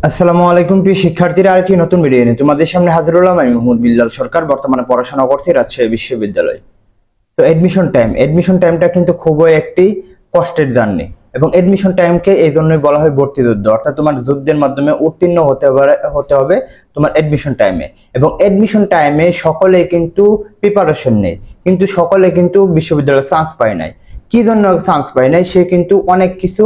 আসসালামু আলাইকুম প্রিয় শিক্ষার্থীরা, আরেকটি নতুন ভিডিও নিয়ে তোমাদের সামনে হাজির হলাম। আমি মোহাম্মদ বিল্লাল সরকার, বর্তমানে পড়াশোনা করছি রাজশাহী বিশ্ববিদ্যালয়ে। তো এডমিশন টাইমটা কিন্তু খুবই একটি কষ্টের জার্নি, এবং এডমিশন টাইমকে এই জন্যই বলা হয় ভর্তি যুদ্ধ। অর্থাৎ তোমার যুদ্ধের মাধ্যমে উত্তীর্ণ হতে হবে তোমার এডমিশন টাইমে। এবং এডমিশন টাইমে সকলে কিন্তু প্রিপারেশন নেই, কিন্তু সকলে কিন্তু বিশ্ববিদ্যালয়ে চান্স পায় নাই। কি জন্য চান্স পায় নাই, সে কিন্তু অনেক কিছু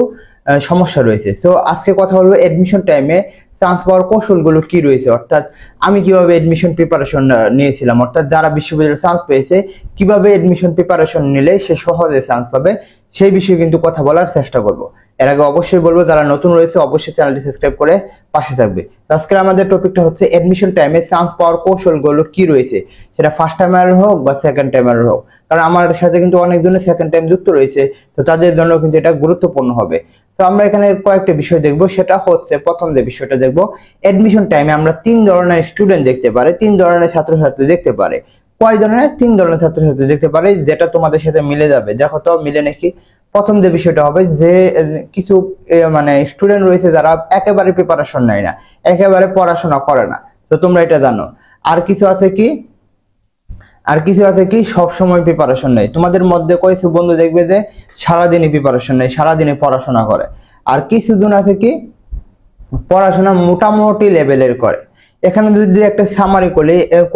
সমস্যা রয়েছে। তো আজকে কথা বলবো এডমিশন টাইমে চান্স পাওয়ার কৌশলগুলো কি রয়েছে, অর্থাৎ আমি কিভাবে এডমিশন প্রিপারেশন নিয়েছিলাম, অর্থাৎ যারা বিশ্ববিদ্যালয়ে চান্স পেয়েছে কিভাবে এডমিশন প্রিপারেশন নিলে সে সহজে চান্স পাবে, সেই বিষয়ে কিন্তু কথা বলার চেষ্টা করব। এর আগে অবশ্যই বলবো, যারা নতুন রয়েছে অবশ্যই চ্যানেলটি সাবস্ক্রাইব করে পাশে থাকবে। আজকে আমাদের টপিকটা হচ্ছে এডমিশন টাইমে চান্স পাওয়ার কৌশলগুলো কি রয়েছে, সেটা ফার্স্ট টাইমার হোক বা সেকেন্ড টাইমার হোক। কারণ আমার সাথে কিন্তু অনেকজনের সেকেন্ড টাইম যুক্ত রয়েছে, তো তাদের জন্য কিন্তু এটা গুরুত্বপূর্ণ হবে। তো আমরা এখানে কয়েকটা বিষয় দেখবো। সেটা হচ্ছে, প্রথম যে বিষয়টা দেখবো, এডমিশন টাইমে আমরা তিন ধরনের স্টুডেন্ট দেখতে পারি, তিন ধরনের ছাত্রছাত্রী দেখতে পারে। কয় ধরনের? তিন ধরনের ছাত্রছাত্রী দেখতে পারে, যেটা তোমাদের সাথে মিলে যাবে। দেখো তো মিলে নাকি। প্রথম যে বিষয়টা হবে যে কিছু মানে স্টুডেন্ট রয়েছে যারা একেবারে প্রিপারেশন নেয় না, একেবারে পড়াশোনা করে না। তো তোমরা এটা জানো। আর কিছু আছে কি সব সময় প্রিপারেশন নেই। তোমাদের মধ্যে কয়েকজন বন্ধু দেখবে যে সারাদিনই প্রিপারেশন নেই, সারাদিনই পড়াশোনা করে। আর কিছু জন আছে কি পড়াশোনা মোটামুটি লেভেলের করে। এখানে যদি একটা সামারি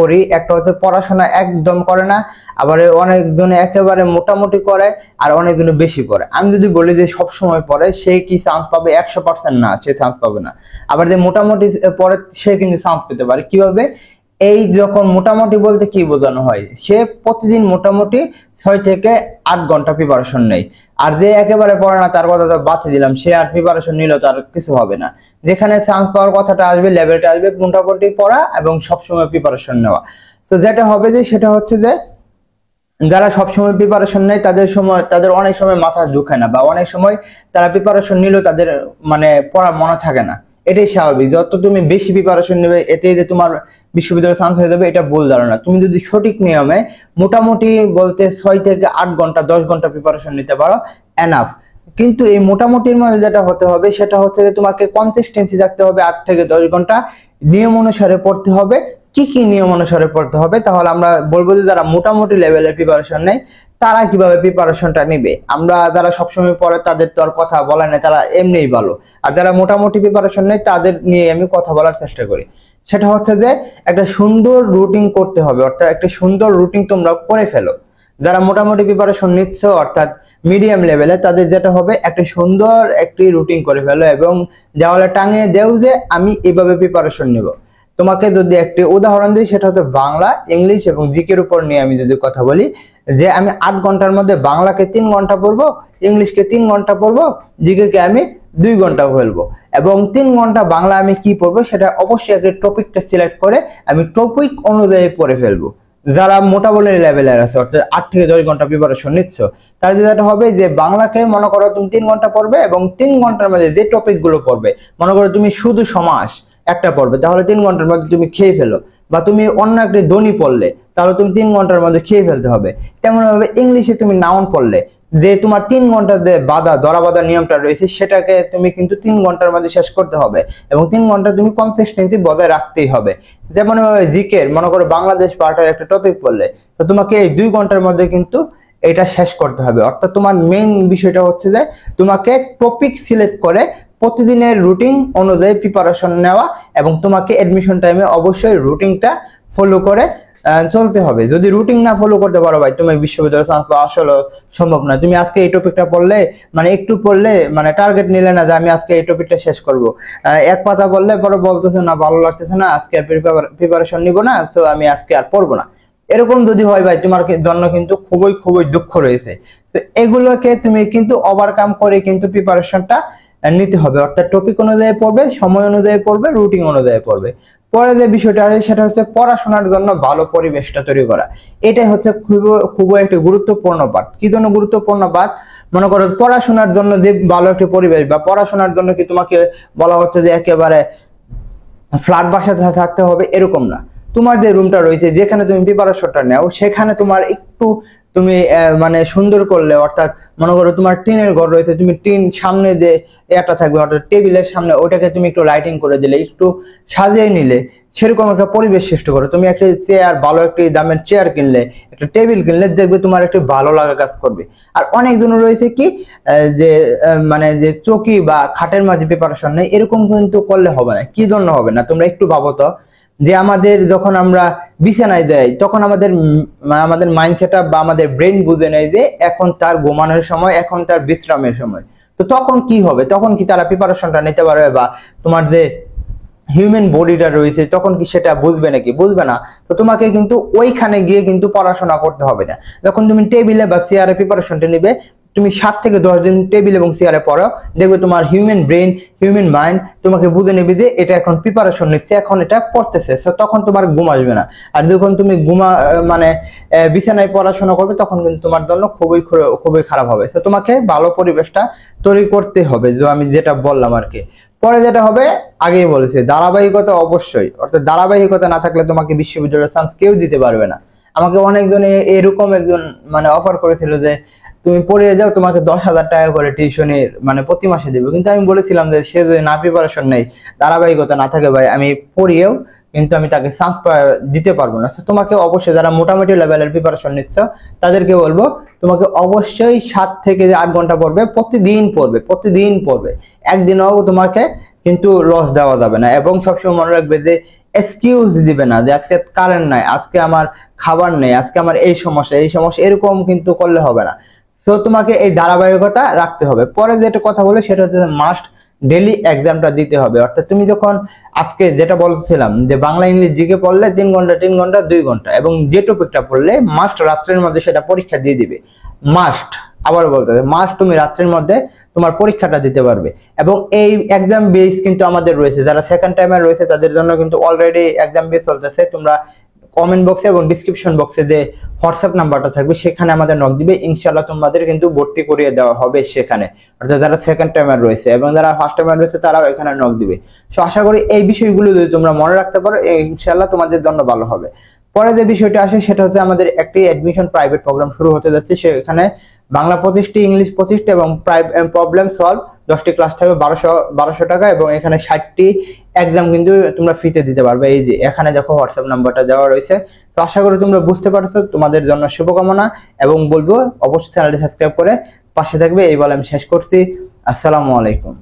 করি, একটা হচ্ছে পড়াশোনা একদম করে না, আবার অনেকজন একেবারে মোটামুটি করে, আর অনেকজন বেশি করে। আমি যদি বলি যে সব সময় পড়ে, সে কি চান্স পাবে? 100% না, সে চান্স পাবে না। আবার যে মোটামুটি পড়ে, সে কিন্তু চান্স পেতে পারে। কিভাবে? এই যখন মোটামুটি বলতে কি বোঝানো হয়, সে প্রতিদিন মোটামুটি 6 থেকে 8 ঘন্টা প্রিপারেশন নেয়। আর যে একেবারে পড়ে না, তার কথা তো বাদ দিলাম, সে আর প্রিপারেশন নিলেও তার কিছু হবে না। যেখানে চান্স পাওয়ার কথাটা আসবে, লেভেলটা আসবে মোটামুটি পড়া এবং সবসময় প্রিপারেশন নেওয়া। তো যেটা হবে যে সেটা হচ্ছে যে যারা সবসময় প্রিপারেশন নেয় তাদের অনেক সময় মাথা ঢুকে না, বা অনেক সময় তারা প্রিপারেশন নিলেও তাদের মানে পড়া মনে থাকে না। এটাই স্বাভাবিক। যত তুমি বেশি প্রিপারেশন নেবে, এতে যে তোমার বিশ্ববিদ্যালয়ে চান্স হয়ে যাবে, এটা ভুল ধারণা। তুমি যদি সঠিক নিয়মে মোটামুটি বলতে 6 থেকে 8 ঘন্টা 10 ঘন্টা প্রিপারেশন নিতে পারো, এনাফ। কিন্তু এই মোটামুটির মধ্যে যেটা হতে হবে সেটা হচ্ছে যে তোমাকে কনসিস্টেন্সি রাখতে হবে। 8 থেকে 10 ঘন্টা নিয়ম অনুসারে পড়তে হবে। কি কি নিয়ম অনুসারে পড়তে হবে? তাহলে আমরা বলবো যে যারা মোটামুটি লেভেলের প্রিপারেশন নেয় তারা কিভাবে প্রিপারেশনটা নেবে। আমরা যারা সবসময় পড়ে তাদের তো আর কথা বলা নেই, তারা এমনিই ভালো। আর যারা মোটামুটি প্রিপারেশন নেয় তাদের নিয়ে আমি কথা বলার চেষ্টা করি। সেটা হচ্ছে যে একটা সুন্দর রুটিন করতে হবে, অর্থাৎ একটা সুন্দর রুটিন তোমরা করে ফেলো। যারা মোটামুটি প্রিপারেশন নিচ্ছ, অর্থাৎ মিডিয়াম লেভেলে, তাদের যেটা হবে একটা সুন্দর একটি রুটিন করে ফেলো এবং দেওয়ালে টাঙিয়ে দেও যে আমি এভাবে প্রিপারেশন নিব। তোমাকে যদি একটি উদাহরণ দিই, সেটা হচ্ছে বাংলা, ইংলিশ এবং জিকের উপর নিয়ে আমি যদি কথা বলি, যে আমি 8 ঘন্টার মধ্যে বাংলাকে 3 ঘন্টা পড়বো, ইংলিশকে 3 ঘন্টা পড়বো, জিকে কে আমি 2 ঘন্টা ফেলবো। এবং 3 ঘন্টা বাংলা আমি কি পড়বো, সেটা অবশ্যই একটা টপিকটা সিলেক্ট করে আমি টপিক অনুযায়ী পড়ে ফেলবো। যারা মোটামুটি লেভেলের আছে, অর্থাৎ 8 থেকে 10 ঘন্টা প্রিপারেশন নিচ্ছ, তাহলে যেটা হবে যে বাংলাকে মনে করো তুমি 3 ঘন্টা পড়বে, এবং 3 ঘন্টার মধ্যে যে টপিক গুলো পড়বে, মনে করো তুমি শুধু সমাস একটা পড়বে, তাহলে 3 ঘন্টার মধ্যে তুমি খেয়ে ফেলো। বা তুমি অন্য একটা ধ্বনি পড়লে, তাহলে তুমি 3 ঘন্টার মধ্যে খেয়ে ফেলতে হবে। তেমন ভাবে ইংলিশে তুমি নাউন পড়লে, যে তোমার 3 ঘন্টার যে ধরা বাঁধা নিয়মটা রয়েছে, সেটাকে তুমি কিন্তু 3 ঘন্টার মধ্যে শেষ করতে হবে, এবং 3 ঘন্টা তুমি কনসিস্টেন্সি বজায় রাখতেই হবে। যেমন জিকের মনে করো বাংলাদেশ পার্টের একটা টপিক পড়লে, তো তোমাকে এই 2 ঘন্টার মধ্যে কিন্তু এটা শেষ করতে হবে। অর্থাৎ তোমার মেইন বিষয়টা হচ্ছে যে তোমাকে টপিক সিলেক্ট করে প্রতিদিনের রুটিন অনুযায়ী প্রিপারেশন নেওয়া, এবং তোমাকে এডমিশন টাইমে অবশ্যই রুটিনটা ফলো করে চলতে হবে। যদি রুটিন না ফলো করতে পারো ভাই, তুমি বিশ্ববিদ্যালয়ে চান্স পাওয়া আসলে সম্ভব না। তুমি আজকে এই টপিকটা পড়লে, মানে একটু পড়লে, মানে টার্গেট নিলে না যে আমি আজকে এই টপিকটা শেষ করব, এক পাতা পড়লে পরে বলতেছে না ভালো লাগতেছে না, আজকে প্রিপারেশন নিব না, তো আমি আজকে আর পড়বো না। এরকম যদি হয় ভাই, তোমার জন্য কিন্তু খুবই খুবই দুঃখ রয়েছে। তো এগুলোকে তুমি কিন্তু ওভারকাম করে কিন্তু প্রিপারেশনটা নিতে হবে। অর্থাৎ টপিক অনুযায়ী পড়বে, সময় অনুযায়ী পড়বে, রুটিন অনুযায়ী পড়বে। পরে যে বিষয়টা আছে সেটা হচ্ছে পড়াশোনার জন্য ভালো পরিবেশটা তৈরি করা। এটাই হচ্ছে খুবই একটি গুরুত্বপূর্ণ পাঠ। কি জন্য গুরুত্বপূর্ণ পাঠ? মনে করো পড়াশোনার জন্য যে ভালো একটি পরিবেশ, বা পড়াশোনার জন্য কি তোমাকে বলা হচ্ছে যে একেবারে ফ্ল্যাট বাসাতে থাকতে হবে, এরকম না। তোমার যে রুমটা রয়েছে, যেখানে তুমি প্রিপারেশনটা নাও, সেখানে তোমার একটু তুমি মানে সুন্দর করলে, অর্থাৎ মনে করো তোমার টিনের ঘর রয়েছে, তুমি টিন সামনে যে একটা থাকবে অর্থাৎ টেবিলের সামনে, ওটাকে তুমি একটু লাইটিং করে দিলে, একটু সাজিয়ে নিলে, সেরকম একটা পরিবেশ সৃষ্টি করো। তুমি একটা চেয়ার, ভালো একটি দামের চেয়ার কিনলে, একটা টেবিল কিনলে, দেখবে তোমার একটু ভালো লাগা কাজ করবে। আর অনেকজন রয়েছে কি যে মানে যে চৌকি বা খাটের মাঝে প্রিপারেশন নেই, এরকম কিন্তু করলে হবে না। কি জন্য হবে না তোমরা একটু ভাবো তো, যে আমাদের যখন আমরা বিছানায় দেয় তখন আমাদের মাইন্ডসেট বা আমাদের ব্রেন বুঝে নেয় যে এখন তার ঘুমানোর সময়, এখন তার বিশ্রামের সময়। তো তখন কি হবে, তখন কি তারা প্রিপারেশনটা নিতে পারবে, বা তোমার যে হিউম্যান বডিটা রয়েছে তখন কি সেটা বুঝবে নাকি? বুঝবে না। তো তোমাকে কিন্তু ওইখানে গিয়ে কিন্তু পড়াশোনা করতে হবে না। যখন তুমি টেবিলে বা চেয়ারে প্রিপারেশনটা নিবে, তুমি 7 থেকে 10 দিন টেবিল এবং চেয়ারে পড়ো, দেখবে তোমার হিউম্যান ব্রেন, হিউম্যান মাইন্ড তোমাকে বুঝে নেবে যে এটা এখন প্রিপারেশন নিচ্ছে, এখন এটা পড়তেছে। তো তখন তোমার ঘুম আসবে না। আর যখন তুমি মানে বিছানায় পড়াশোনা করবে, তখন কিন্তু তোমার জন্য খুবই খুবই খারাপ হবে। তো তোমাকে ভালো পরিবেশটা তৈরি করতে হবে, যে আমি যেটা বললাম আর কি। পরে যেটা হবে, আগেই বলেছি, ধারাবাহিকতা অবশ্যই, অর্থাৎ ধারাবাহিকতা না থাকলে তোমাকে বিশ্ববিদ্যালয়ের চান্স কেউ দিতে পারবে না। আমাকে অনেকজনে এরকম একজন মানে অফার করেছিল যে তুমি পড়িয়ে যাও, তোমাকে 10,000 টাকা করে টিউশনের মানে প্রতি মাসে দেবে। কিন্তু আমি বলেছিলাম যে সে যদি না প্রিপারেশন নেই, ধারাবাহিকতা না থাকে ভাই, আমি পড়িয়েও কিন্তু আমি তাকে চান্স দিতে পারবো না। তোমাকে অবশ্যই, যারা মোটামুটি লেভেলের প্রিপারেশন নিচ্ছ, তাদেরকে বলবো তোমাকে অবশ্যই 7 থেকে 8 ঘন্টা পড়বে, প্রতিদিন পড়বে। একদিনও তোমাকে কিন্তু লস দেওয়া যাবে না। এবং সবসময় মনে রাখবে যে এক্সকিউজ দিবে না, যে আজকে কারেন্ট নাই, আজকে আমার খাবার নেই, আজকে আমার এই সমস্যা, এরকম কিন্তু করলে হবে না। তো তোমাকে এই ধারাবাহিকতা রাখতে হবে। পরে যেটা কথা বলে সেটা হচ্ছে মাস্ট ডেইলি এক্সামটা দিতে হবে। অর্থাৎ তুমি যখন আজকে যেটা বলছিলাম যে বাংলা ইংলিশ জিকে পড়লে 3 ঘন্টা 2 ঘন্টা, এবং যে টপিকটা পড়লে মাস্ট রাত্রের মধ্যে সেটা পরীক্ষা দিয়ে দিবে। মাস্ট, আবার বলতে হবে, মাস্ট তুমি রাত্রের মধ্যে তোমার পরীক্ষাটা দিতে পারবে। এবং এই এক্সাম বেস কিন্তু আমাদের রয়েছে, যারা সেকেন্ড টাইমে রয়েছে তাদের জন্য কিন্তু অলরেডি এক্সাম বেস চলতেছে। তোমরা কমেন্ট বক্সে এবং ডিসক্রিপশন বক্সে যে হোয়াটসঅ্যাপ নাম্বারটা থাকবে সেখানে আমাদের নক দিবে, ইনশাআল্লাহ তোমাদের কিন্তু ভর্তি করিয়ে দেওয়া হবে সেখানে। অর্থাৎ যারা সেকেন্ড টাইমার রয়েছে এবং যারা ফার্স্ট টাইমার রয়েছে তারাও এখানে নক দিবে। তো আশা করি এই বিষয়গুলো যদি তোমরা মনে রাখতে পারো, ইনশাআল্লাহ তোমাদের জন্য ভালো হবে। পরে যে বিষয়টা আসে সেটা হচ্ছে আমাদের একটি অ্যাডমিশন প্রাইভেট প্রোগ্রাম শুরু হতে যাচ্ছে। সেখানে বাংলা 25টি, ইংলিশ 25টি এবং প্রবলেম সলভ 10টি ক্লাস থাকবে 1200 টাকা, এবং এখানে 60টি এক্সাম কিন্তু তোমরা ফ্রিতে দিতে পারবে। এই যে এখানে দেখো হোয়াটসঅ্যাপ নাম্বারটা দেওয়া রয়েছে। তো আশা করি তোমরা বুঝতে পারছো। তোমাদের জন্য শুভকামনা, এবং বলবো অবশ্যই চ্যানেলটি সাবস্ক্রাইব করে পাশে থাকবে। এই বলে আমি শেষ করছি। আসসালামু আলাইকুম।